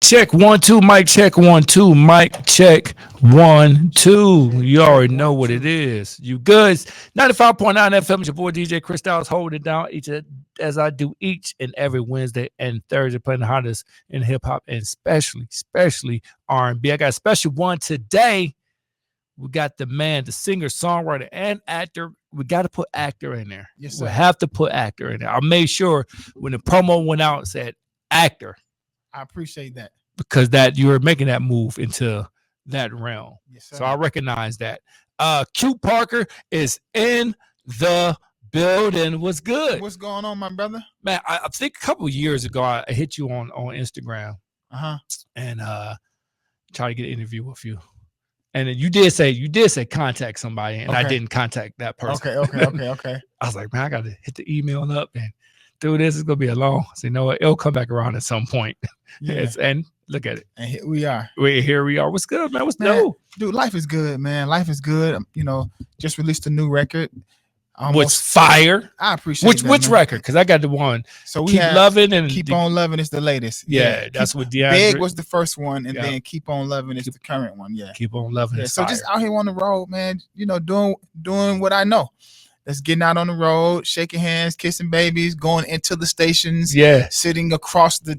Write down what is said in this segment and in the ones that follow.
check 1 2. Mic check 1 2. Mic check 1 2. You already know what it is. You good? 95.9 FM. It's your boy DJ Chris Styles holding it down as I do each and every Wednesday and Thursday, playing the hottest in hip hop and especially R&B. I got a special one today. We got the man, the singer, songwriter, and actor. We got to put actor in there. Yes, sir. We have to put actor in there. I made sure when the promo went out, it said actor. I appreciate that. Because that you were making that move into that realm. Yes, sir. So I recognize that. Q Parker is in the building. What's good? What's going on, my brother? Man, I think a couple of years ago, I hit you on Instagram. And tried to get an interview with you. And then you did say contact somebody, and I didn't contact that person. Okay. I was like, man, I got to hit the email up and do this. It's going to be a long. So you know what? It'll come back around at some point. Yeah. And look at it. And here we are. Here we are. What's good, man? What's new? Dude, life is good, man. Life is good. You know, just released a new record. What's fire? I appreciate which record? Because I got the one. So we Keep Loving and Keep On Loving is the latest. Yeah, that's what DeAndre. Big was the first one, and then Keep On Loving is the current one. Yeah. Keep On Loving. So just out here on the road, man. You know, doing what I know. That's getting out on the road, shaking hands, kissing babies, going into the stations, sitting across the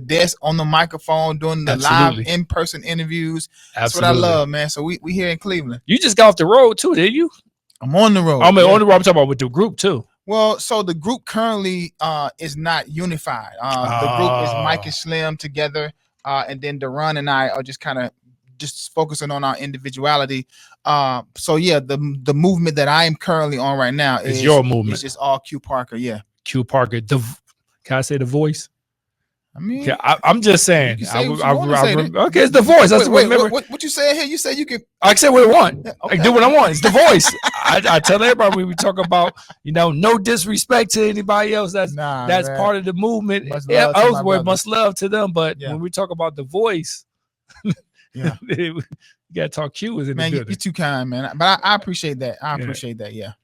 desk on the microphone, doing the live in-person interviews. That's what I love, man. So we here in Cleveland. You just got off the road too, didn't you? I'm on the road. On the road. I'm talking about with the group too. Well, so the group currently is not unified. The group is Mike and Slim together, and then Deron and I are just kind of focusing on our individuality. So yeah, the movement that I am currently on right now is your movement. It's just all Q Parker. Yeah, Q Parker. Can I say the voice? I mean, I'm just saying. Okay, it's the voice. That's wait, what you saying here? You say you can. I can say what I want. I can do what I want. It's the voice. I tell everybody when we talk about, no disrespect to anybody else. That's part of the movement. Much love to them. But when we talk about the voice, you gotta talk Q is in the building. You're too kind, man. But I appreciate that. I appreciate that. Yeah.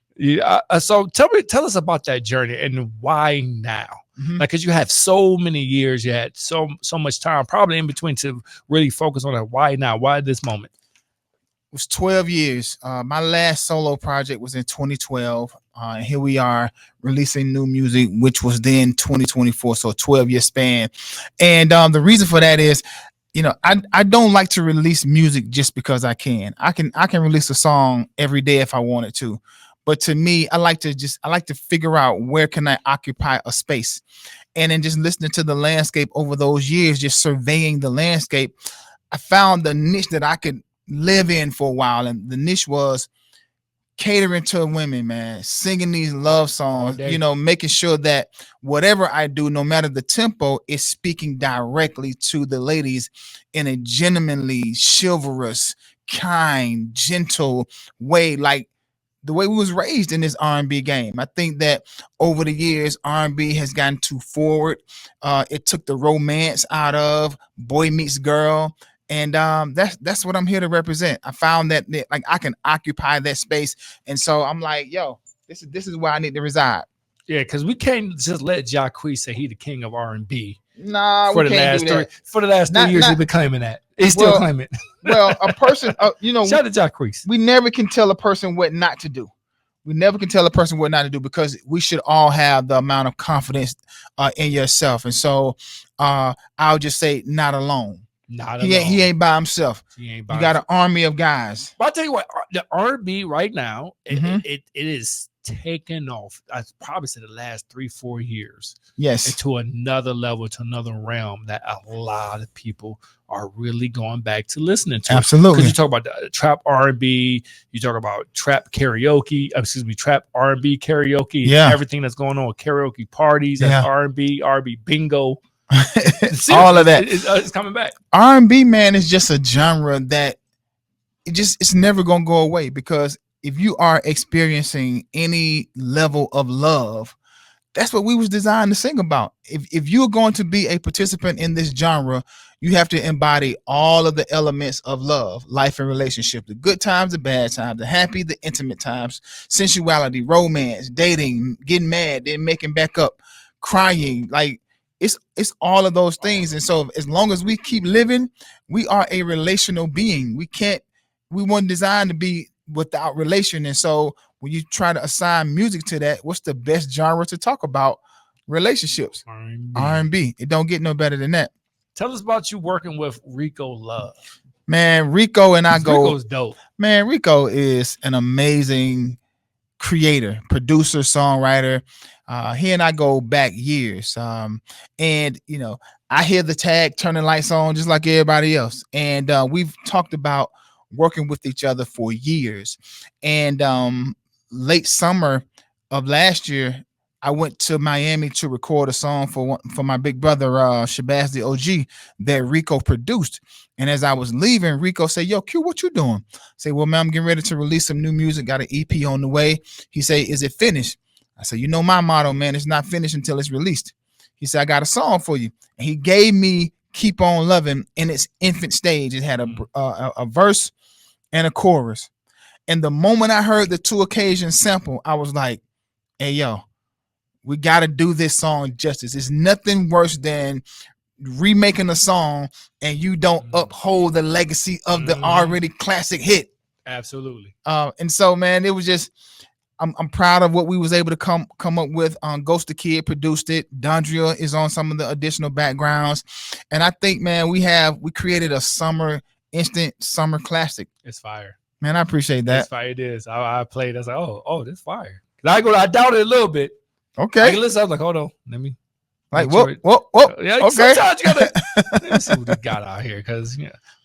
So tell us about that journey and why now. Like, because you have so many years, you had so much time, probably in between, to really focus on that. Why now? Why this moment? It was 12 years. My last solo project was in 2012. And here we are releasing new music, which was then 2024. So 12-year span. And the reason for that is, I don't like to release music just because I can. I can release a song every day if I wanted to. But to me, I like to figure out where can I occupy a space. And then just listening to the landscape over those years, just surveying the landscape, I found the niche that I could live in for a while. And the niche was catering to women, man, singing these love songs, making sure that whatever I do, no matter the tempo, is speaking directly to the ladies in a genuinely chivalrous, kind, gentle way, like the way we was raised in this R&B game. I think that over the years, R&B has gotten too forward. It took the romance out of boy meets girl. And that's what I'm here to represent. I found that like I can occupy that space. And so I'm like, yo, this is where I need to reside. Yeah, because we can't just let Jacquees say he the king of R&B. Nah, for the last 3 years, he's been claiming that. He's still claiming. Well, a person, shout out to Jacquees. We never can tell a person what not to do. We never can tell a person what not to do, because we should all have the amount of confidence in yourself. And so I'll just say, not alone. He ain't by himself. You got an army of guys. But I'll tell you what, the R&B right now, it is taken off. I probably said the last 3-4 years. Yes, to another level, to another realm that a lot of people are really going back to listening to. Absolutely. Because you talk about the trap R&B, you talk about trap R&B karaoke, everything that's going on with karaoke parties, and R&B bingo. All of that it's coming back. R&B, man, is just a genre that it's never gonna go away, because if you are experiencing any level of love, that's what we was designed to sing about. If you're going to be a participant in this genre, you have to embody all of the elements of love, life, and relationship: the good times, the bad times, the happy, the intimate times, sensuality, romance, dating, getting mad, then making back up, crying. Like, it's all of those things. And so as long as we keep living, we are a relational being. We weren't designed to be without relation. And so when you try to assign music to that, what's the best genre to talk about? Relationships. R&B. R&B. It don't get no better than that. Tell us about you working with Rico Love. Man, Rico and I go. Rico's dope. Man, Rico is an amazing creator, producer, songwriter. He and I go back years. And you know, I hear the tag turning lights on just like everybody else. And we've talked about working with each other for years. And late summer of last year, I went to Miami to record a song for my big brother Shabazz the OG that Rico produced. And as I was leaving, Rico said, "Yo, Q, what you doing?" I say, "Well, man, I'm getting ready to release some new music. Got an EP on the way." He said, "Is it finished?" I said, "You know my motto, man. It's not finished until it's released." He said, "I got a song for you." And he gave me "Keep On Loving" in its infant stage. It had a verse and a chorus. And the moment I heard the Two Occasions sample, I was like, "Hey, yo, we got to do this song justice. It's nothing worse than remaking a song and you don't uphold the legacy of the already classic hit." Absolutely. And so, man, it was just, I'm proud of what we was able to come up with. Ghost the Kid produced it. Dondria is on some of the additional backgrounds. And I think, man, we created a instant summer classic. It's fire. Man, I appreciate that. It's fire. It is. I played. I was like, oh, this fire. I doubt it a little bit. Okay. Listen, I was like, hold on, let me. Like, whoa. Yeah, okay. Sometimes you gotta let me see what we got out here, because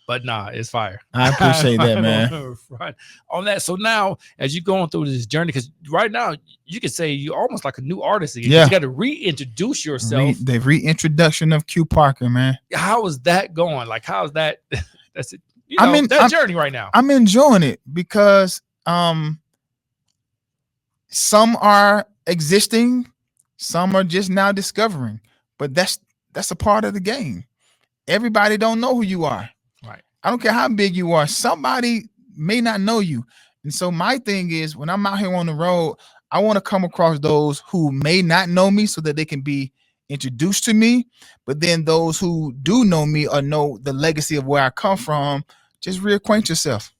but nah, it's fire. I appreciate that, man. Right on that. So now, as you're going through this journey, because right now you could say you're almost like a new artist again. Yeah. You got to reintroduce yourself. The reintroduction of Q Parker, man. How is that going? Like, how's that? That's it. That journey right now. I'm enjoying it because some are existing, some are just now discovering, but that's a part of the game. Everybody don't know who you are. Right. I don't care how big you are. Somebody may not know you. And so my thing is, when I'm out here on the road, I want to come across those who may not know me so that they can be introduced to me. But then those who do know me or know the legacy of where I come from, just reacquaint yourself.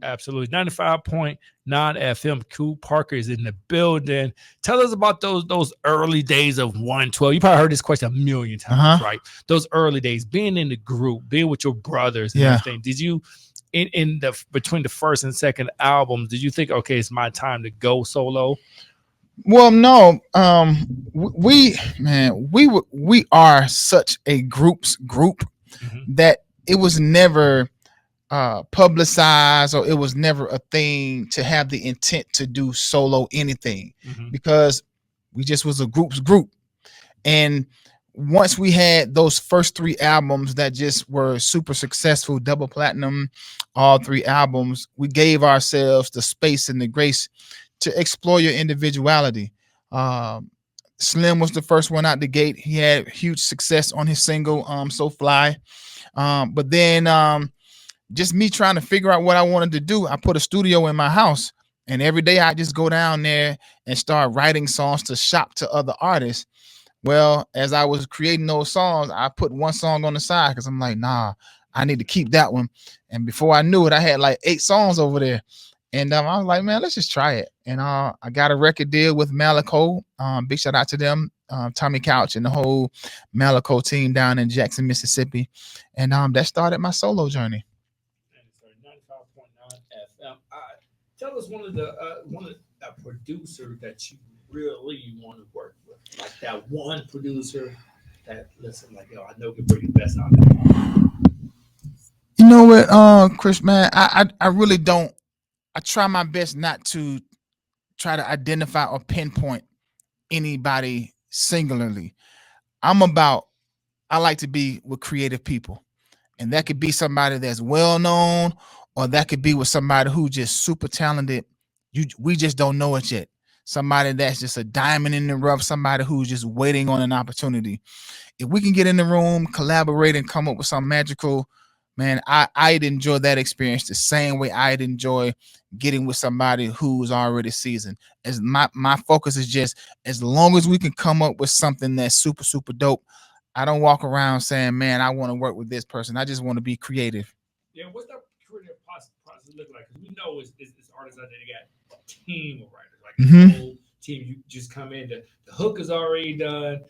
Absolutely. 95.9 FM. Q Parker is in the building. Tell us about those early days of 112. You probably heard this question a million times, right? Those early days, being in the group, being with your brothers and everything. Did you, in the between the first and second albums, did you think, okay, it's my time to go solo? Well, no. We are such a group that it was never publicized, or it was never a thing to have the intent to do solo anything, because we just was a group. And once we had those first 3 albums that just were super successful, double platinum, all 3 albums, we gave ourselves the space and the grace to explore your individuality. Slim was the first one out the gate. He had huge success on his single So Fly. But then just me trying to figure out what I wanted to do, I put a studio in my house, and every day I just go down there and start writing songs to shop to other artists. Well, as I was creating those songs, I put one song on the side because I'm like, nah, I need to keep that one. And before I knew it, I had like 8 songs over there. And I was like, man, let's just try it. And I got a record deal with Malaco. Big shout out to them, Tommy Couch and the whole Malaco team down in Jackson, Mississippi. And that started my solo journey. 95.9 FM. Tell us one of the producer that you really want to work with, like that one producer that, listen, like, yo, I know can bring the best out of it. You know what, Chris, man, I really don't. I try my best not to try to identify or pinpoint anybody singularly. I like to be with creative people, and that could be somebody that's well known, or that could be with somebody who just super talented. We just don't know it yet. Somebody that's just a diamond in the rough, somebody who's just waiting on an opportunity. If we can get in the room, collaborate, and come up with something magical, man, I'd enjoy that experience the same way I'd enjoy getting with somebody who's already seasoned. As my focus is just, as long as we can come up with something that's super, super dope, I don't walk around saying, man, I want to work with this person. I just want to be creative. Yeah, what's that creative process look like? Because we know it's artists out there, they got a team of writers, like the whole team. You just come in, the hook is already done,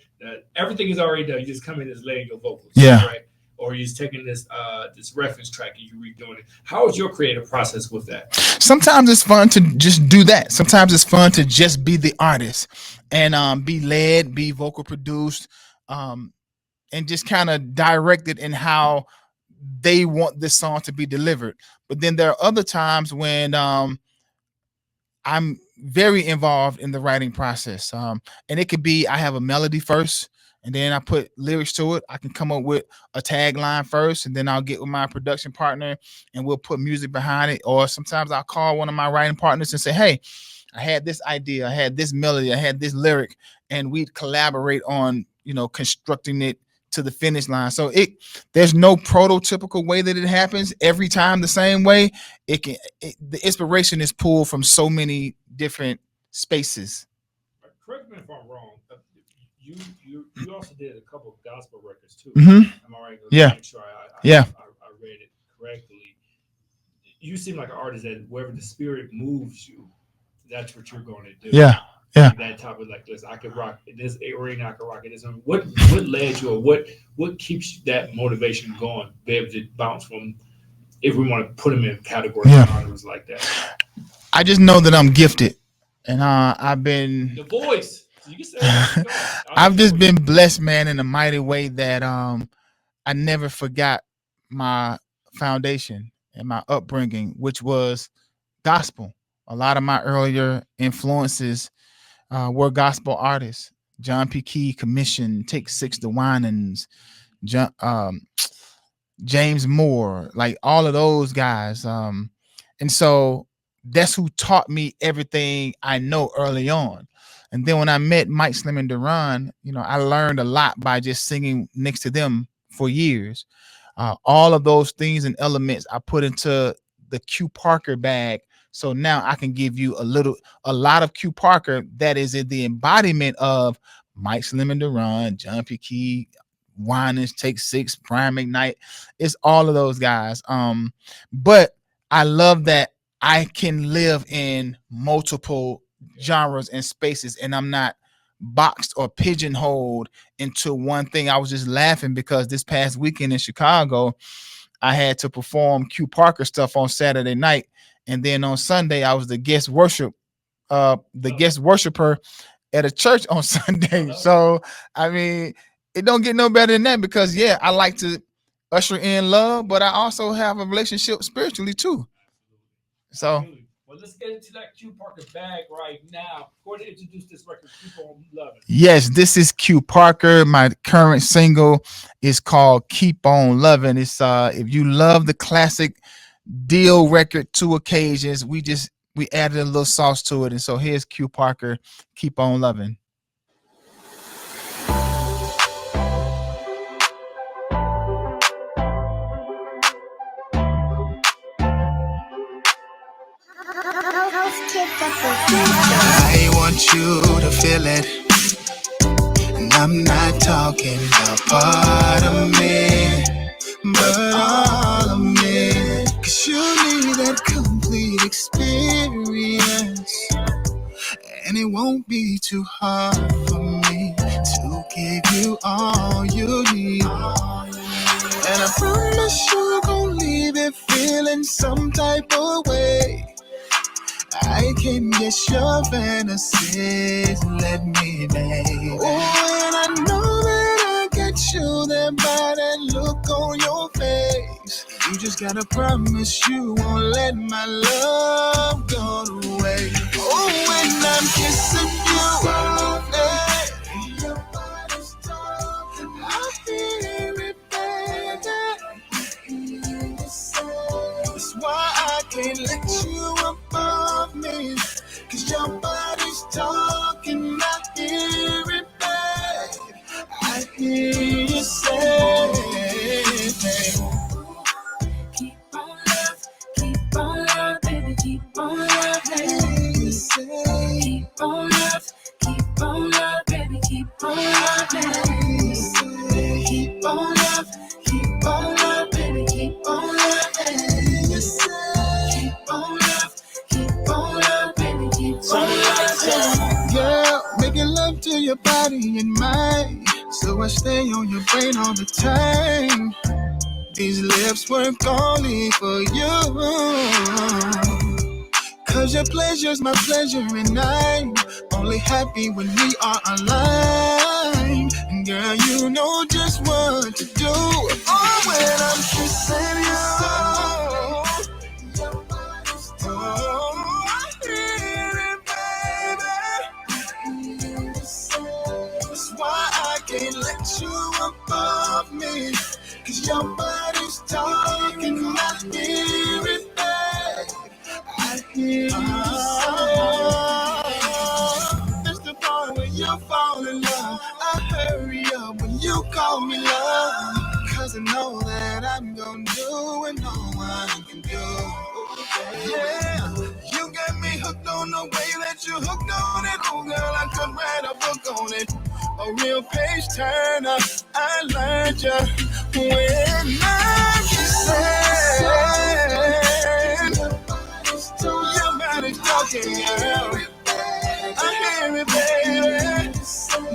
everything is already done. You just come in and laying your vocals, right? Or you're just taking this reference track and you redoing it. How is your creative process with that? Sometimes it's fun to just do that. Sometimes it's fun to just be the artist and be led, be vocal produced, and just kind of directed in how they want this song to be delivered. But then there are other times when I'm very involved in the writing process. And it could be I have a melody first, and then I put lyrics to it. I can come up with a tagline first, and then I'll get with my production partner and we'll put music behind it. Or sometimes I'll call one of my writing partners and say, hey, I had this idea, I had this melody, I had this lyric, and we'd collaborate on, constructing it to the finish line. So there's no prototypical way that it happens every time the same way. The inspiration is pulled from so many different spaces. Correct me if I'm wrong. You also did a couple of gospel records too. Mm-hmm. Am I right? Yeah. Make sure I read it correctly. You seem like an artist that wherever the spirit moves you, that's what you're going to do. Yeah. That type of like, listen, I could rock in this arena, I could rock in this. What led you, or what keeps that motivation going? Be able to bounce from, if we want to put them in categories like that. I just know that I'm gifted, and I've been the voice. You can say I've just been blessed, man, in a mighty way that I never forgot my foundation and my upbringing, which was gospel. A lot of my earlier influences were gospel artists. John P. Key, Commission, Take Six, The Winans, James Moore, like all of those guys. And so that's who taught me everything I know early on. And then when I met Mike Slim and Duran, I learned a lot by just singing next to them for years. All of those things and elements I put into the Q Parker bag. So now I can give you a lot of Q Parker that is in the embodiment of Mike Slim and Duran, John P. Key, Winans, Take Six, Brian McKnight. It's all of those guys. But I love that I can live in multiple genres and spaces, and I'm not boxed or pigeonholed into one thing. I was just laughing because this past weekend in Chicago, I had to perform Q Parker stuff on Saturday night, and then on Sunday I was the guest guest worshiper at a church on Sunday. So I mean, it don't get no better than that, because I like to usher in love, but I also have a relationship spiritually too. So well, let's get into that Q Parker bag right now. Go ahead and introduce this record, Keep On Loving. Yes, this is Q Parker. My current single is called Keep On Loving. It's if you love the classic Deal record, Two Occasions, we added a little sauce to it. And so here's Q Parker, Keep On Loving. I want you to feel it, and I'm not talking about part of me, but all of me, 'cause you need that complete experience, and it won't be too hard for me to give you all you need, and I promise you're gonna leave it feeling some type of way. I can guess your fantasies, let me be. Oh, and I know that I get you there by that look on your face. You just gotta promise you won't let my love go away. Oh, when I'm kissing you, your body's talking, I hear it, baby. That's why I can't let you above me, 'cause your body's talking, I hear it, babe. I hear you say, keep on love, baby, keep on love, baby. Keep on love, baby, keep on love, baby. your body and mind, so I stay on your brain all the time. These lips work only for you, 'cause your pleasure's my pleasure, and I'm only happy when we are aligned. And girl, you know just what to do. Oh, when I'm kissing you. Oh, I hear it, baby. That's why I can't let you above me, 'cause your body's talking, I hear it, baby. I hear you say, that's the part when you fall in love. I hurry up when you call me love, 'cause I know that I'm gonna do what no one can do. Yeah, you got me hooked on the way that you hooked on it. Oh girl, I could write a book on it, a real page turner. I learned you when I'm kissing. Your body's talking, girl. I hear it, baby.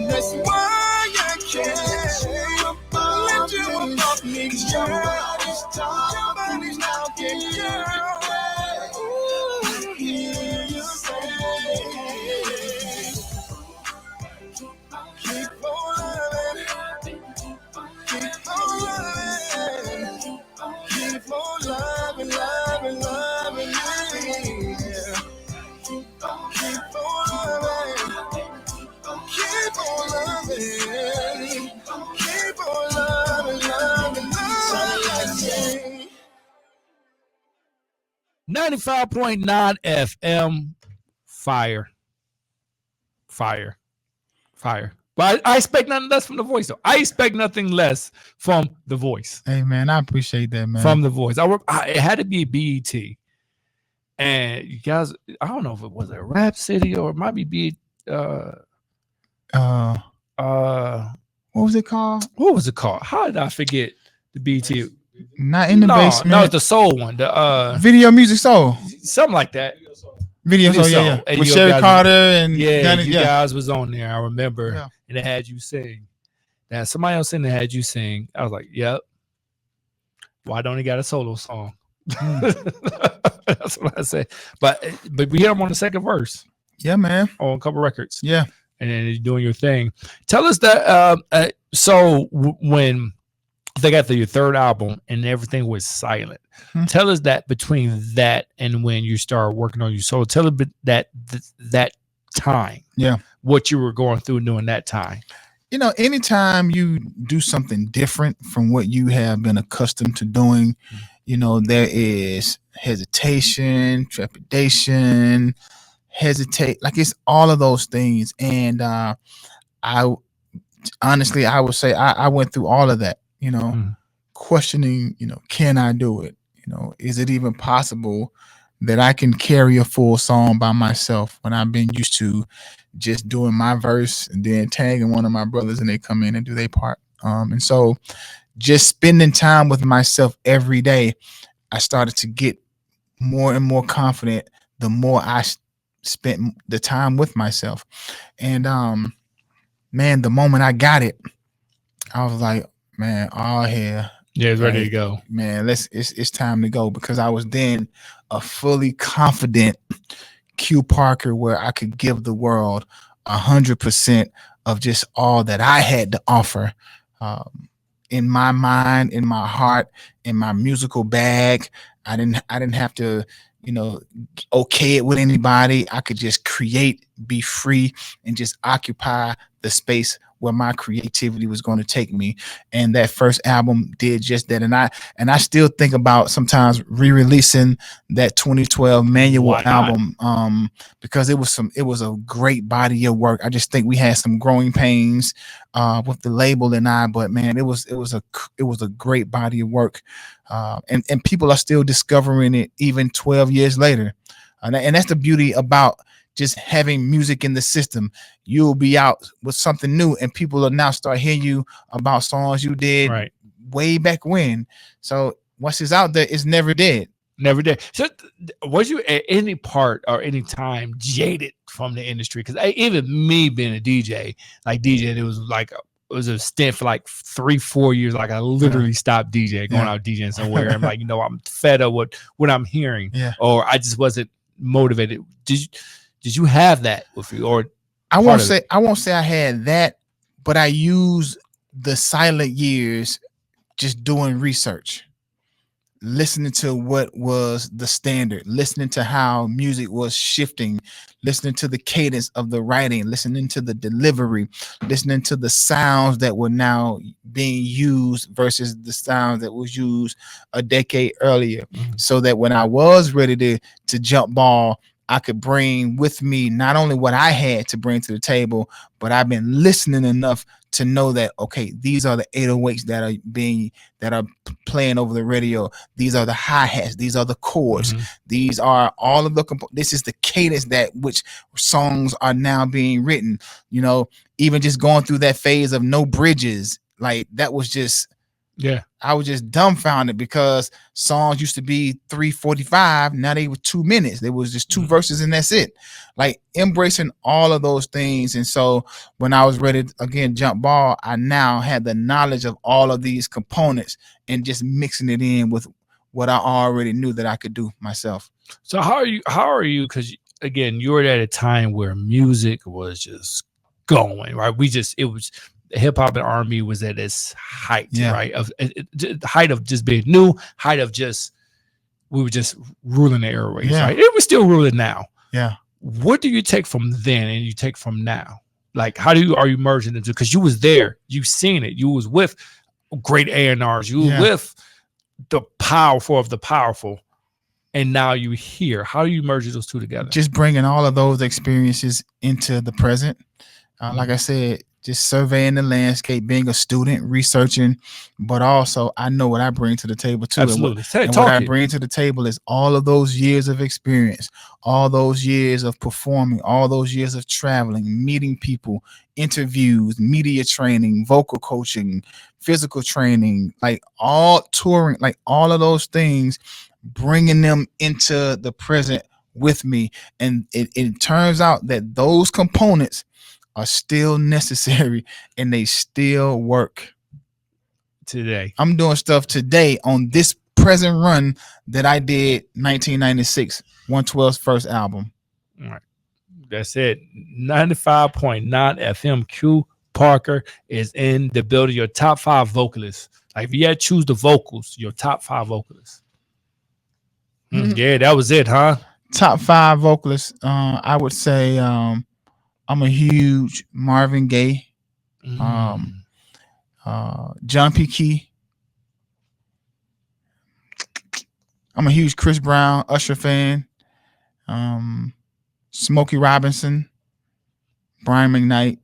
That's why I can't let you above me, 'cause your body's talking, girl. Ooh, hear you say, keep on loving, keep on loving, keep on loving, loving, loving me. Keep on loving, keep on loving, keep on loving, loving, loving. 95.9 FM. Fire. But I expect nothing less from the voice, though. I expect nothing less from the voice. Hey man, I appreciate that, man. From the voice. It had to be BET. And you guys, I don't know if it was a Rap City or it might be what was it called? What was it called? How did I forget the BET? Not in the basement. No, it's the Soul one. The Video Music Soul. Something like that. Video Soul, yeah. And with you Sherry guys- Carter and Gunna, you guys was on there. I remember, Yeah. and it had you sing. Now somebody else in there had you sing. I was like, "Yep." Why don't he got a solo song? That's what I said. But we hear him on the second verse Yeah, man. on a couple records, Yeah. and then you're doing your thing. Tell us that. When they got your third album and everything was silent, tell us that between that and when you started working on your solo. Tell us that time. Yeah. What you were going through during that time. You know, anytime you do something different from what you have been accustomed to doing, you know, there is hesitation, trepidation, like it's all of those things. And I honestly, I would say I went through all of that, you know, questioning, you know, can I do it? You know, is it even possible that I can carry a full song by myself when I've been used to just doing my verse and then tagging one of my brothers and they come in and do their part. And so just spending time with myself every day, I started to get more and more confident the more I spent the time with myself. And man, the moment I got it, I was like, man, all here. Yeah, it's ready to go. Man, it's time to go, because I was then a fully confident Q Parker where I could give the world 100% of just all that I had to offer, in my mind, in my heart, in my musical bag. I didn't have to, you know, okay it with anybody. I could just create, be free, and just occupy the space where my creativity was going to take me. And that first album did just that. And I still think about sometimes re-releasing that 2012 Manual album, because it was a great body of work. I just think we had some growing pains with the label and but man, it was a great body of work. And people are still discovering it even 12 years later. And that's the beauty about just having music in the system. You'll be out with something new and people will now start hearing you about songs you did way back when. So once it's out there, it's never dead. Never did. So, was you at any part or any time jaded from the industry? Because even me being a DJ, like DJ, it was like it was a stint for like 3-4 years. Like I literally stopped DJing, going out DJing somewhere. I'm like, I'm fed up with what I'm hearing, or I just wasn't motivated. Did you have that with you, or I won't say I had that, but I used the silent years just doing research, listening to what was the standard, listening to how music was shifting, listening to the cadence of the writing, listening to the delivery, listening to the sounds that were now being used versus the sounds that was used a decade earlier. So that when I was ready to jump ball, I could bring with me not only what I had to bring to the table, but I've been listening enough to know that, okay, these are the 808s that are playing over the radio. These are the hi-hats. These are the chords. These are all of this is the cadence that which songs are now being written. Even just going through that phase of no bridges, like that was just, I was just dumbfounded because songs used to be 3:45. Now they were 2 minutes. There was just 2 verses and that's it. Like embracing all of those things. And so when I was ready to, again, jump ball, I now had the knowledge of all of these components and just mixing it in with what I already knew that I could do myself. So how are you? Because again, you were at a time where music was just going, right? Hip hop and R&B was at its height, right? Of the height of just being new, height of we were just ruling the airways, right? It was still ruling now. Yeah. What do you take from then and you take from now? Like, are you merging into? Because you was there, you seen it, you was with great A&Rs, you were with the powerful of the powerful, and now you here. How do you merge those two together? Just bringing all of those experiences into the present. Like I said, just surveying the landscape, being a student, researching, but also I know what I bring to the table too. Absolutely. And what I bring to the table is all of those years of experience, all those years of performing, all those years of traveling, meeting people, interviews, media training, vocal coaching, physical training, like all touring, like all of those things, bringing them into the present with me. And it turns out that those components are still necessary and they still work today. I'm doing stuff today on this present run that I did 1996, 112's first album. All right. That's it. 95.9 FM. Q Parker is in the building. Your top 5 vocalists. Like if you had to choose the vocals, your top 5 vocalists. Yeah, that was it, huh? Top 5 vocalists. I would say I'm a huge Marvin Gaye, John P. Key. I'm a huge Chris Brown, Usher fan. Smokey Robinson, Brian McKnight,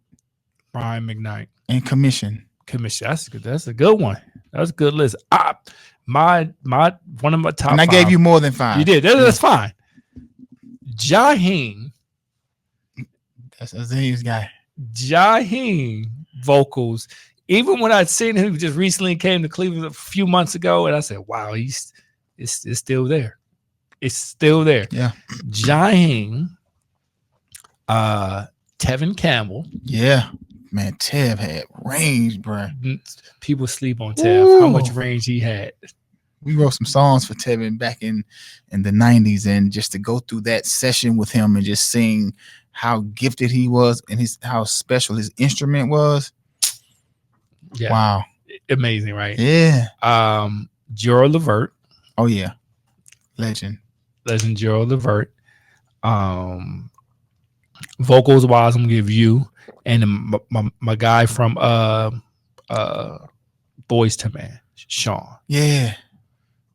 and Commission. That's a good one. That's a good list. One of my top. And I 5. gave you more than 5. You did. That's fine. Jaheim. That's Azim's guy. Jaheim vocals. Even when I'd seen him, just recently came to Cleveland a few months ago, and I said, "Wow, it's still there. It's still there." Yeah. Jaheim, Tevin Campbell. Yeah, man, Tev had range, bro. People sleep on Tev. How much range he had. We wrote some songs for Tevin back in the 90s, and just to go through that session with him and just seeing how gifted he was and how special his instrument was. Yeah. Wow. Amazing, right? Yeah. Gerald Levert. Oh yeah. Legend Gerald Levert. Vocals wise, I'm gonna give you and my guy from Boys to Man, Sean. Yeah.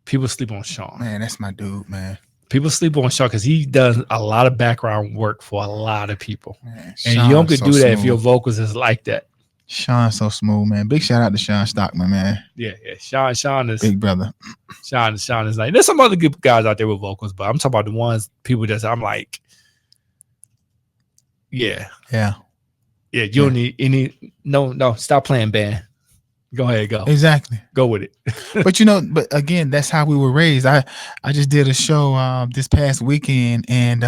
People sleep on Sean. Man, that's my dude, man. People sleep on Sean because he does a lot of background work for a lot of people. Man, and you don't could do that if your vocals is like that. Sean's so smooth, man. Big shout out to Sean Stockman, man. Yeah. Sean is big brother. Sean is like, there's some other good guys out there with vocals, but I'm talking about the ones people that I'm like, yeah. You don't need any. No, stop playing, band. Go ahead, go. Exactly. Go with it. But you know, but again, that's how we were raised. I just did a show this past weekend, and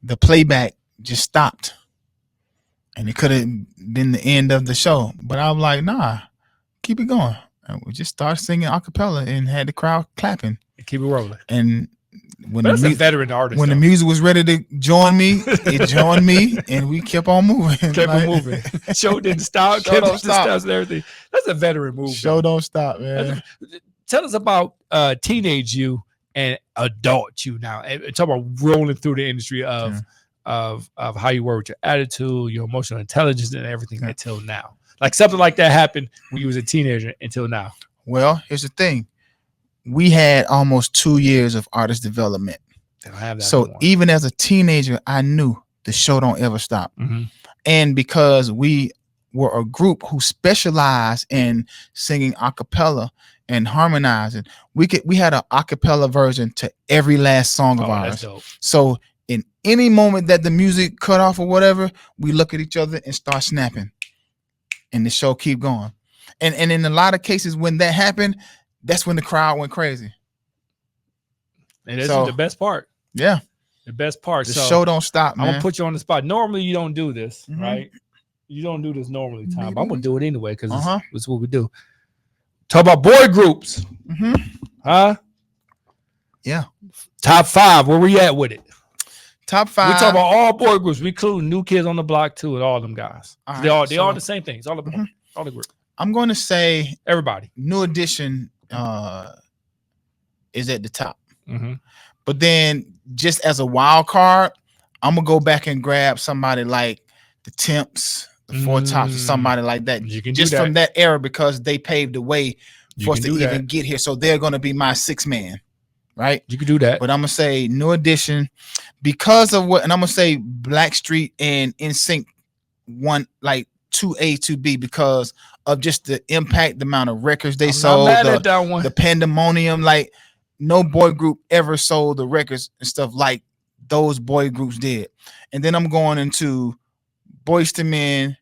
the playback just stopped, and it could have been the end of the show. But I was like, nah, keep it going. And we just started singing a cappella and had the crowd clapping. Keep it rolling. And when That's a the veteran artist. when the music was ready to join me, it joined me, and we kept on moving. kept Like, it moving. Show didn't stop. Show Kept don't the stop. steps and everything. That's a veteran move. Show though. don't stop, man. Tell us about teenage you and adult you now. And talk about rolling through the industry of how you were with your attitude, your emotional intelligence, and everything until now. Like something like that happened when you was a teenager until now. Well, here's the thing. We had almost 2 years of artist development. They don't have that So anymore. even as a teenager, I knew the show don't ever stop. Mhm. And because we were a group who specialized in singing a cappella and harmonizing, we had an a cappella version to every last song of Oh, ours. that's dope. So in any moment that the music cut off or whatever, we look at each other and start snapping, and the show keep going. And in a lot of cases when that happened, that's when the crowd went crazy. And this So- is the best part. Yeah, The best part. the So show don't stop, I'm man. gonna put you on the spot. Normally you don't do this, Mhm. right? You don't do this normally, Tom. Maybe. But I'm gonna do it anyway because Uh-huh. it's what we do. Talk about boy groups, Mhm. huh? Yeah. Top 5. Where we at with it? Top We 5. talk about all boy groups. We include New Kids on the Block too, and all them guys. All They right, all so- the same thing. It's all about Mhm. all the group. I'm going to say Everybody. New Edition is at the top. Mm-hmm. But then just as a wild card, I'm going to go back and grab somebody like the Temps, the Four Tops, or somebody like that. You can Just do that. from that era, because they paved the way You for us can to do even that. get here. So they're going to be my 6-man, right? You can do that. But I'm going to say New Edition because of what, and I'm going to say Blackstreet and NSYNC one, like 2A, 2B, because of just the impact, the amount of records they I'm sold, not mad at that one. the pandemonium. Like no boy group ever sold the records and stuff like those boy groups did. And then I'm going into Boyz II Men,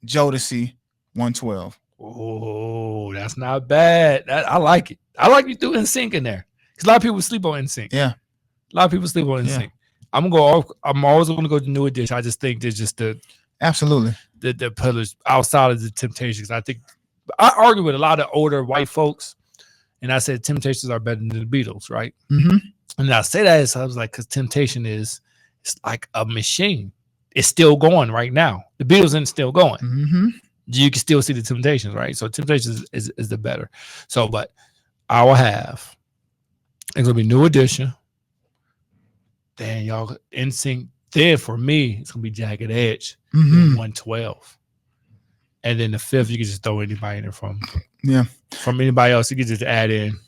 Jodeci, 112. Oh, that's not bad. I like it. I like you threw NSYNC in there because a lot of people sleep on NSYNC. Yeah. A lot of people sleep on Yeah. NSYNC. I'm always going to go to New Edition. I just think there's just Absolutely. the pillars outside of the Temptations. I think I argue with a lot of older white folks, and I said Temptations are better than the Beatles, right? Mm-hmm. And I say that as I was like, because Temptation it's like a machine. It's still going right now. The Beatles ain't still going. Mm-hmm. You can still see the Temptations, right? So Temptations is the better. So, but I will have it's gonna be New Edition. Then y'all NSYNC. Then for me, it's gonna be Jagged Edge, Mm-hmm. 112. And then the 5th, you can just throw anybody in there from anybody else. You can just add in.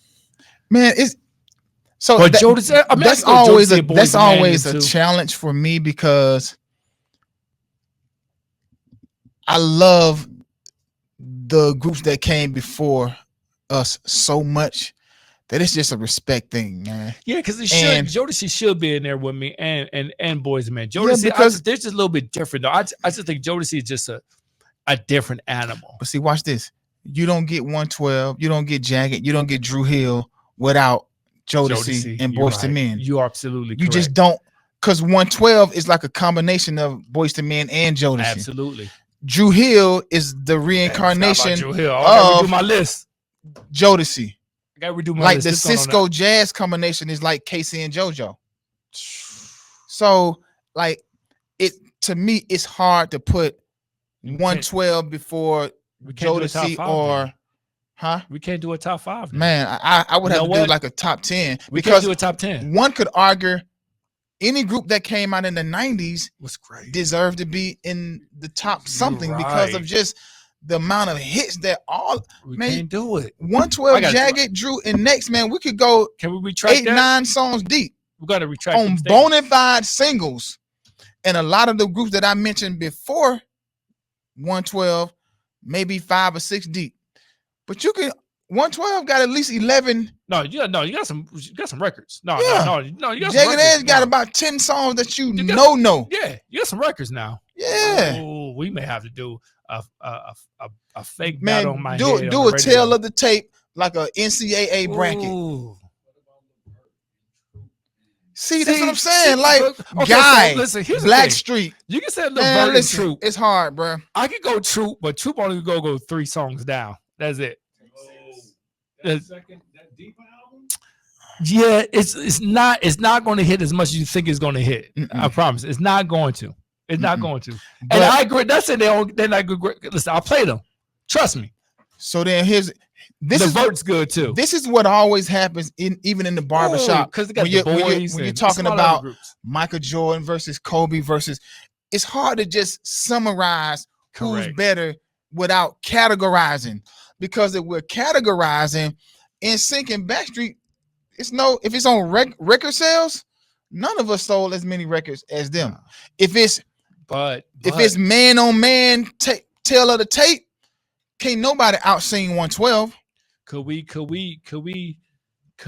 Man, it's so But that- Jodeci, I mean, that's I could go always Jodeci a and Boyz that's II Men always a too. challenge for me because I love the groups that came before us so much that it's just a respect thing, man. Yeah, because And- Jodeci should be in there with me and Boyz II Men. Jodeci, because- they're just a little bit different though. I just think Jodeci is just a different animal. But see, watch this. You don't get 112, you don't get Jagged, you don't get Drew Hill without Jodeci and you're Boyz II right. Men. You are absolutely You correct. just don't, because 112 is like a combination of Boyz II Men and Jodeci. Absolutely. Drew Hill is the I forgot about reincarnation Drew Hill. I gotta of redo my list. Jodeci. I gotta redo my Like list. the This going on Cisco Jazz combination is like Casey and JoJo. So, like, it to me, it's hard to put You can't- 112 before we can't do a top Jodeci 5 or, then. huh? We can't do a top 5. then. Man, I would You have know to do what? like a top 10 we can't because do a top 10. one could argue any group that came out in the 90s What's great? deserved to be in the top You're something because of right. just the amount of hits that all We man, can't do it. 112 I gotta- Jagged, Drew, and next, man, we could go Can we retract 8, that? 9 songs deep We gotta retract on them statements. bonafide singles. And a lot of the groups that I mentioned before 112, maybe 5 or 6 deep. But you can 112 got at least 11 No, you got some records. No, Yeah. no, you got some Jagged records. Edge got No. about 10 songs that you got- know. Yeah, you got some records now. Yeah. Oh, we may have to do a fake Man, battle on my do head. a tail of the tape like a NCAA bracket. Ooh. See, that's what I'm saying. Like, okay, Guy, so listen, here's the Black thing. Street. You can say the Man, Verdant listen, Troop. it's hard, bro. I could go Troop, but Troop only go 3 songs down. That's it. That deeper album? Yeah, it's not going to hit as much as you think it's going to hit. Mm-mm. I promise. It's not going to. It's not Mm-mm. going to. But- And I agree. That's it. They're not good. Listen, I'll play them. Trust me. So then this The is Vert's good too. this is what always happens even in the barbershop. Because they got when the you're, when you're- boys. when you're and talking a lot of about other groups. Michael Jordan versus Kobe versus, it's hard to just summarize who's Correct. better without categorizing, because if we're categorizing NSYNC and Backstreet, if it's on record sales, none of us sold as many records as them. Nah. If it's man on man tail of the tape, can't nobody out sing 112. Could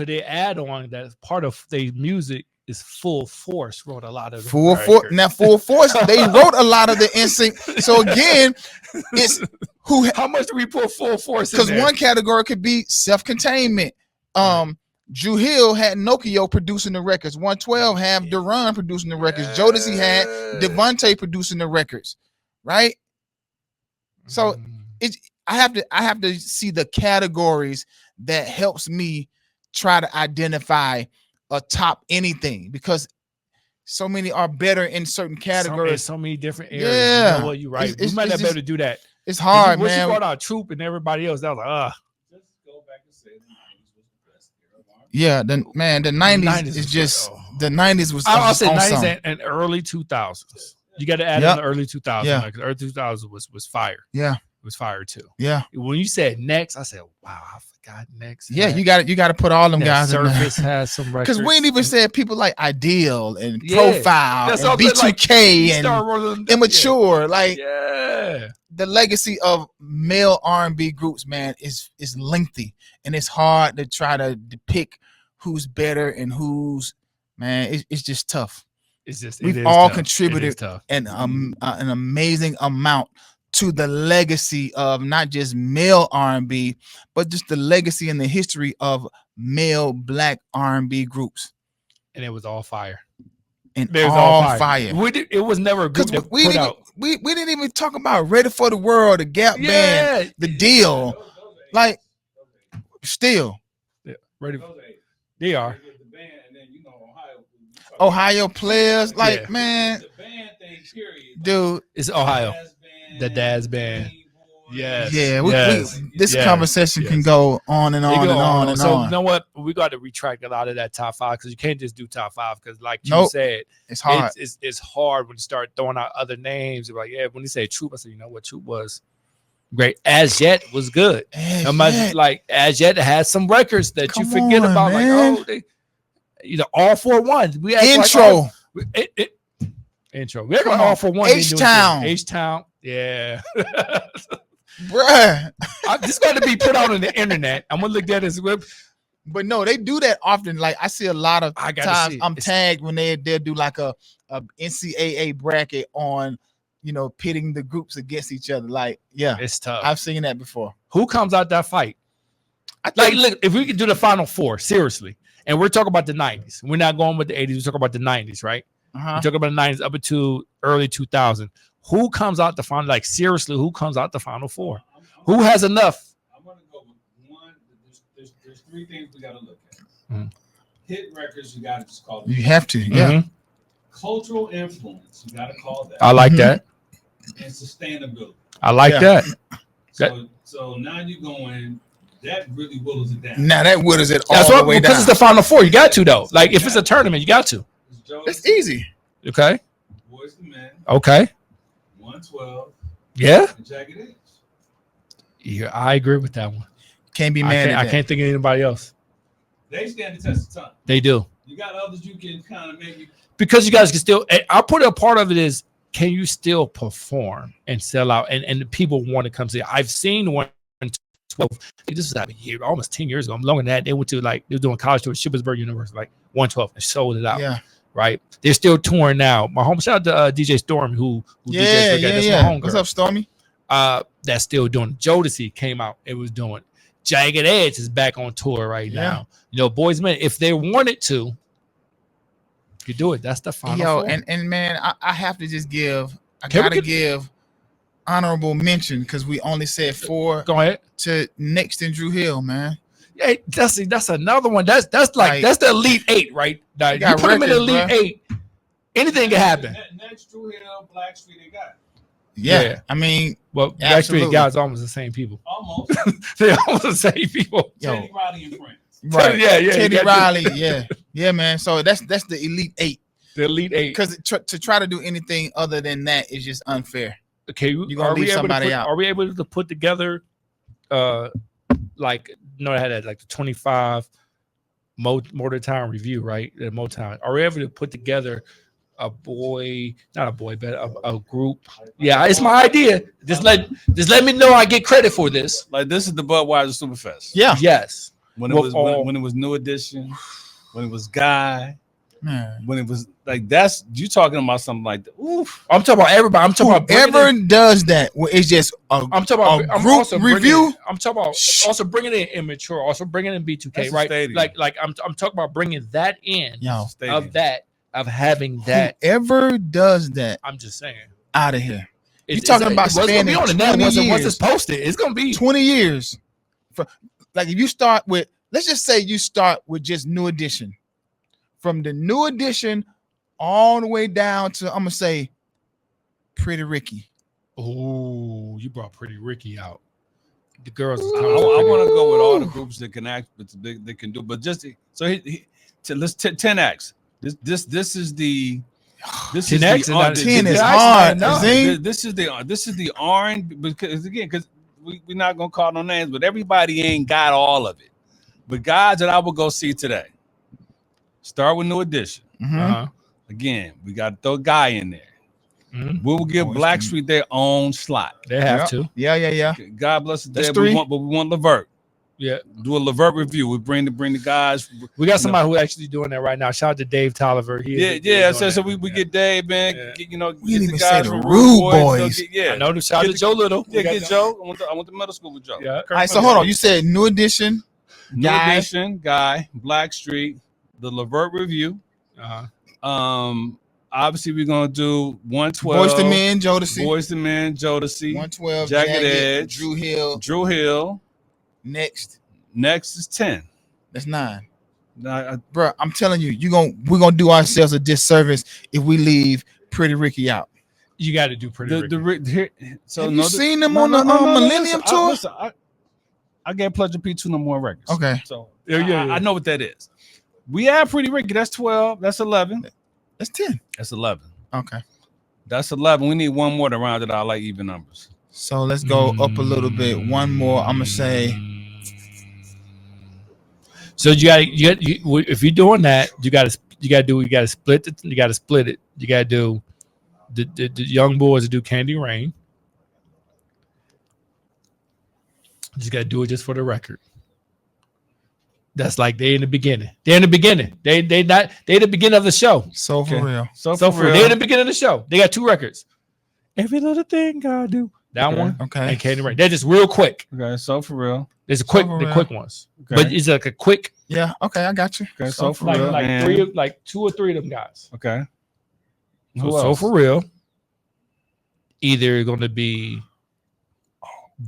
they add on that part of their music is Full Force wrote a lot of the Full Force, they wrote a lot of the NSYNC. So again, it's who, How much do we put Full Force in because there? one category could be self-containment. Drew Hill had Nokia producing the records. 112 had Duran producing the records. Jodeci had Devontae producing the records, right? So Mm. I have to see the categories that helps me try to identify a top anything, because so many are better in certain categories. So many different areas. Yeah. You know what? You're right. It's- we might not it's be able to do that. It's hard, Once you man. brought out Troop and everybody else, that was like, Just go back and say the 90s was the best era of R&B. Yeah, the 90s 90s is was just good. the 90s was I'll just say on 90s something. and early 2000s. You got to add Yep. in the early 2000s. Yeah. Like the early 2000s was fire. Yeah. It was fire too. Yeah, When you said Next, I said, wow, I forgot Next. yeah, had- you got to put all them that guys in there. Surface has some records. Because we ain't even said people like Ideal and Yeah. Profile That's and all good, like, B2K and Star Rolling- Immature. Like, Yeah. the legacy of male R&B groups, man, is lengthy, and it's hard to try to depict who's better and who's, man. It's just tough. It's just We've it is all tough. contributed It is tough. And an amazing amount to the legacy of not just male R&B, but just the legacy and the history of male Black R&B groups. And it was all fire. And It was all fire. It was never a group Because that we put didn't out. we didn't even talk about Ready for the World, the Gap Band, Yeah. the Deal. Those ain't- Like, those ain't- still, Ready. those ain't- They are. The band, and then Ohio. Ohio players, like, Yeah. man, The band thing, period. dude. It's Ohio. Jazz band, The Daz Band. Game Boy. Yes. Yeah, Yes. this Yes. conversation can Yes. go on and They on go and on and so on. you know what? We got to retract a lot of that top 5 because you can't just do top 5 because, like you Nope. said, It's hard. it's hard when you start throwing out other names. You're like, yeah, when you say Troop, I said, you know what? Troop was great. As Yet was good. Like As Yet had some records that Come you forget on, about. man. Like, oh, they, all for one. We act Intro, Like, intro. We act like all for one. H-Town. H-Town. Yeah. bruh. This got to be put out on the internet. I'm gonna look at this web. But no, they do that often. Like, I see a lot of I gotta times see it. I'm It's- tagged when they'll do like a NCAA bracket on, pitting the groups against each other. Like, yeah, It's tough. I've seen that before. Who comes out that fight? I Like, think look, if we could do the Final Four, seriously, and we're talking about the 90s. We're not going with the 80s. We're talking about the 90s, right? uh-huh. We're talking about the 90s up until early 2000. Who comes out the final? Like, seriously, who comes out the Final Four? Who has enough? I'm gonna go with one. There's 3 things we gotta look at. Mhm. Hit records, you gotta just call You it. have to, yeah. Mhm. Cultural influence, you gotta call that. I like Mhm. that. And sustainability. I like Yeah. that. So now you're going. That really whittles it down. Now that whittles it That's all what the way because down. it's the Final Four. You got to though. Like, if it's a tournament, you got to. It's Joe, It's easy. Okay. Boys to Men, Okay. 112, Yeah. and Jagged Edge. Yeah, I agree with that one. Can't be I mad can't, at I that. can't think of anybody else. They stand the test of time. They do. You got others you can kind of maybe. Because you guys can still, I'll put a part of it is, can you still perform and sell out and the people want to come see? I've seen 112 12. This was like a year, almost 10 years ago. I'm longer than that. They went to they were doing college tour at Shippensburg University, like 112, and sold it out. Yeah. Right. They're still touring now. My home shout out to DJ Storm, who DJs That's my home girl. What's up, Stormy? That's still doing. Jodeci came out. It was doing. Jagged Edge is back on tour right now. You know, Boys Men, if they wanted to, could do it. That's the final. And man, I have to just give. I gotta give honorable mention because we only said 4. Go ahead to Next and Drew Hill, man. Yeah, that's another one. That's the Elite 8, right? Now, you put them in the Elite 8, anything can happen. Next Drew Hill, Blackstreet, they got. Yeah. I mean, Blackstreet guys almost the same people. Almost. They're almost the same people. Teddy Riley and friends. Right. Yeah. Teddy Riley. Yeah, man. So that's the Elite 8. The Elite 8. Because to try to do anything other than that is just unfair. Okay, you're gonna leave somebody out. Are we able to put together, I had that the 25 Motortown review, right? The Motown. Are we able to put together a group? Yeah, it's my idea. Just let me know I get credit for this. Like this is the Budweiser Superfest. Yeah. Yes. When it was New Edition, when it was Guy, man. When it was that's you talking about something like that. Oof. I'm talking about everybody. I'm talking about whoever does that. It's just I'm talking about a group review. I'm talking about also bringing in Immature, also bringing in B2K, that's right? Like I'm talking about bringing that in of having that. Whoever does that, I'm just saying, out of here. You're talking about spending 20 years. Once it's posted, it's gonna be 20 years. If you start with, let's just say you start with just New Edition. From the New Edition all the way down to, I'm gonna say, Pretty Ricky. Oh, you brought Pretty Ricky out. The girls. I want to go with all the groups that can act, but they can do. But just let's 10 acts. This is the. This 10 is 10 is hard. This is the R&B because we're not gonna call no names, but everybody ain't got all of it. But guys that I will go see today. Start with New Edition. Mm-hmm. Again, we got to throw Guy in there. Mm-hmm. We will give Blackstreet their own slot. They have to. Yeah. God bless the dead. We want Levert. Yeah. Do a Levert review. We bring the guys. We got somebody who actually doing that right now. Shout out to Dave Tolliver. So we get Dave, man. Yeah. Get the guys from Rude Boys. I know. Shout out to Joe Little. Yeah, get Joe. I went to middle school with Joe. Yeah. All right. So hold on. You said New Edition, Guy, Blackstreet. The Levert review. Obviously we're gonna do 112. Boyz II Men, Jodeci. 112. Jagged Edge. Drew Hill. Next is 10. That's 9. Bro, I'm telling you, we're gonna do ourselves a disservice if we leave Pretty Ricky out. You got to do Pretty Ricky. Have you seen them on the Millennium Tour? I gave Pleasure P 2 No More records. Okay. So I know what that is. We have Pretty Ricky. That's 12. That's 11. That's 10. That's 11. Okay. That's 11. We need one more to round it out like even numbers. So let's go up a little bit. One more. I'm gonna say. So if you're doing that, you gotta split it. You gotta do the Young Boys to do Candy Rain. You just gotta do it just for the record. That's like they in the beginning. They're in the beginning. They the beginning of the show. So for real. So for real. They're in the beginning of the show. They got 2 records. Every little thing God do. That one. Okay. And Candy Rain. They're just real quick. Okay. So for real. There's the quick ones. Okay. But it's like a quick. Yeah. Okay. I got you. Okay. So for real. Like 2 or 3 of them guys. Okay. So for real. Either going to be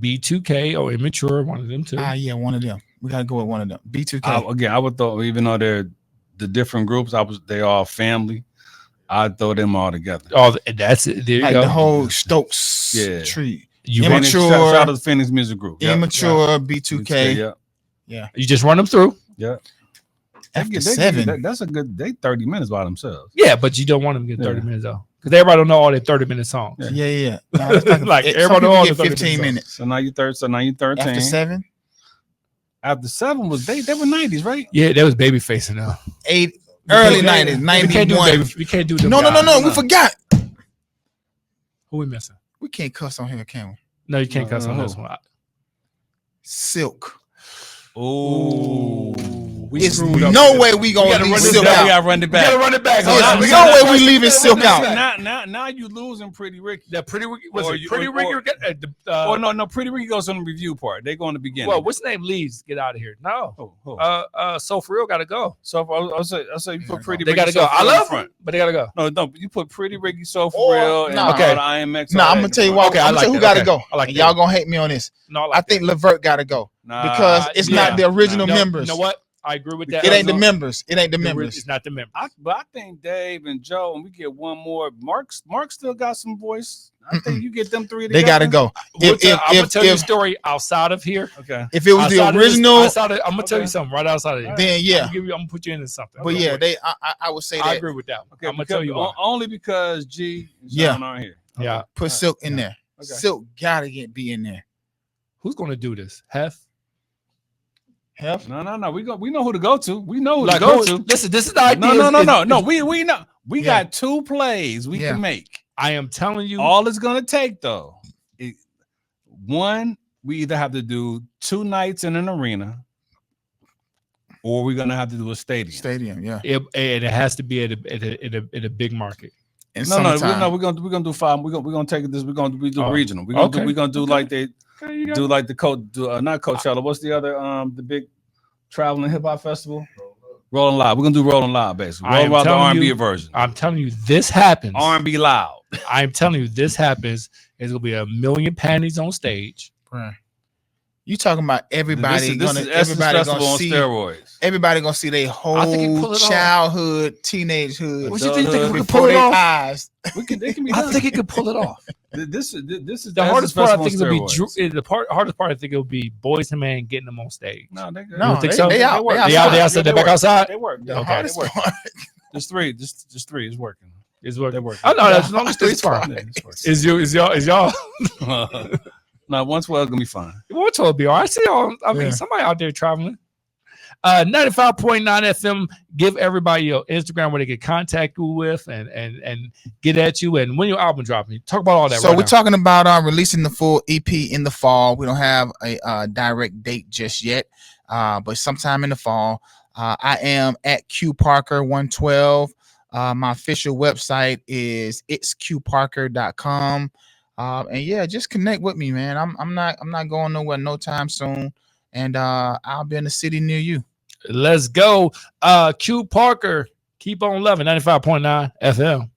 B2K or Immature, one of them two. Yeah, one of them. We gotta go with one of them. B2K. I would throw, even though they're the different groups, they all family. I'd throw them all together. That's it. There you go. The whole Stokes tree. Immature. Shout out to the Phoenix Music Group. Immature, B2K. Yeah. You just run them through. Yeah. After 7. That's a good. They 30 minutes by themselves. Yeah, but you don't want them to get 30 minutes though, because everybody don't know all their 30-minute songs. Yeah. No, like everybody know all the 15 minutes. So now you 13. After 7. After 7 was they were 90s, right? Yeah, that was Babyface now. 8 early 90s, 91. We can't do them. No. We forgot. Who we missing? We can't cuss on here, can we? No, you can't cuss on this one. Silk. Oh, we It's screwed up. no way we gonna gotta leave run this Silk back. We out. gotta run it We gotta back. run it back. There's Hold on. no way we leaving Silk out. Now you losing Pretty Ricky. That Pretty Ricky was Or it you- Pretty or- Ricky? Oh no, Pretty Ricky goes on the review part. They go in the beginning. Well, what's name leaves? Get out of here. No. So for real, gotta go. So I'll say you put Pretty They Ricky. gotta go. So For I Real in love front. them, but they gotta go. No, you put Pretty Ricky, So For Or- Real, and nah. Okay. the IMX. Nah, I'm gonna tell you why. Okay, I'm I gonna like tell you who that. gotta Okay. go. I like And that. y'all gonna hate me on this. No, I I like think Levert gotta go because it's yeah. not the original No, members. You know what? I agree with that. It ain't the members. It ain't the It's members. not the members. But I think Dave and Joe, and we get one more. Mark still got some voice. I think you get them three together. They gotta go. I'm If gonna tell you a if story outside of here. Okay. if it was the Outside of this- original, outside of- I'm gonna tell you Okay. something right outside of here. then yeah. I'm gonna put you into something. But yeah, I would say I that agree with that. Okay. I'm gonna tell you why. Only because G and Yeah. Sean aren't here. Okay. Yeah. put Silk in there. Okay. Silk gotta be in there. Who's gonna do this? Hef? Hef? No. We know who to go to. We know who Like, to go who- to. listen, this is the idea. No. We know. We Yeah. got two plays we Yeah. can make. I am telling you. All it's gonna take though, one, we either have to do 2 nights in an arena, or we're gonna have to do a stadium. Stadium, yeah. It has to be at a big market. In No, summertime. we're gonna do 5. We're gonna take this. We're gonna do Oh, regional. We're gonna do okay. like they Okay, you got do like the not Coachella. What's the other the big traveling hip hop festival? Rolling Loud. We're gonna do Rolling Loud basically. I Rolling am Loud, the telling R&B you- version. I'm telling you, this happens. R&B loud. I'm telling you, this happens. There's gonna be a million panties on stage. Bruh. You talking about everybody This gonna is Essence everybody Festival gonna on see steroids. everybody gonna see their I think he whole pull it off. childhood, teenagehood What you think Adulthood. we could before pull it their off? eyes. They can be I done. think it could pull it off. This is The hardest part, I think, Festival it'll on be steroids. hardest part. I think it'll be Boys and Men getting them on stage. No, they No, think they, so? they out. work. They They out. They outside. outside. They're back outside. They work. The Okay. hardest They work. part. Just 3. Just 3 is working. Is what They work. I know. As long as three's Hardest fine. part. Yeah, it's working. Is y'all? No, 112 gonna be fine. What's will be all right. I see y'all. I mean, Yeah. somebody out there traveling. 95.9 FM. Give everybody your Instagram where they can contact you with and get at you. And when your album dropping, talk about all that. So right we're now. talking about releasing the full EP in the fall. We don't have a direct date just yet, but sometime in the fall. I am at Q Parker 112. My official website is itsqparker.com. And yeah, just connect with me, man. I'm not going nowhere no time soon, and I'll be in the city near you. Let's go. Q Parker. Keep on loving 95.9 FM.